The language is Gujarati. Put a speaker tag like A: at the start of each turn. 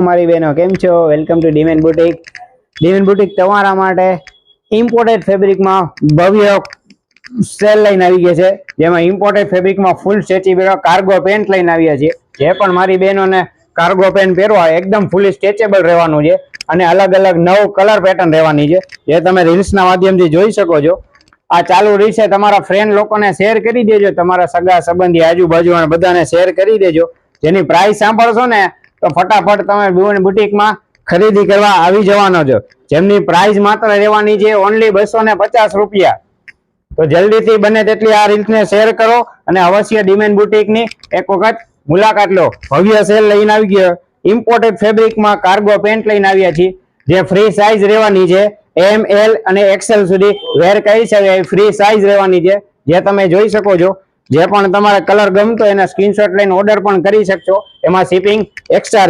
A: મારી બહેનો કેમ છો? વેલકમ ટુ ડીમેન બુટીક. ડીમેન બુટીક તમારા માટે ઇમ્પોર્ટેડ ફેબ્રિકમાં ભવ્ય સેલ લઈને આવી ગયા છે, જેમાં ઇમ્પોર્ટેડ ફેબ્રિકમાં ફૂલ સ્ટ્રેચેબલ કાર્ગો પેન્ટ લઈને આવ્યા છે. જે પણ મારી બહેનોને કાર્ગો પેન્ટ પહેરવા એકદમ ફૂલી સ્ટ્રેચેબલ રહેવાનું છે અને અલગ અલગ નવ કલર પેટર્ન રહેવાની છે, જે તમે રીલ્સના માધ્યમથી જોઈ શકો છો. આ ચાલુ રીલ છે, તમારા ફ્રેન્ડ લોકોને શેર કરી દેજો, તમારા સગા સંબંધી આજુબાજુ બધાને શેર કરી દેજો. જેની પ્રાઇસ સાંભળશો ને તો ફટાફટ તમે ડીમેન બુટીકમાં ખરીદી કરવા આવી જવાનો છો. જેમની પ્રાઇસ માત્ર રહેવાની છે ઓનલી 250 રૂપિયા. તો જલ્દીથી બને તેટલી આ રીલ્સને શેર કરો અને અવશ્ય ડીમેન બુટીકની એક વખત મુલાકાત લો. ભવ્ય સેલ લઈને આવી ગયો. ઇમ્પોર્ટેડ ફેબ્રિકમાં કાર્ગો પેન્ટ લઈને આવ્યા છીએ, જે ફ્રી સાઇઝ રહેવાની છે. એમ, એલ અને એક્સેલ સુધી વેર કરી શકે ફ્રી સાઇઝ રહેવાની છે, જે તમે જોઈ શકો છો. જે પણ તમારે કલર ગમતો એના સ્ક્રીનશોટ લઈને ઓર્ડર પણ કરી શકશો. એમાં શિપિંગ એક્સ્ટ્રા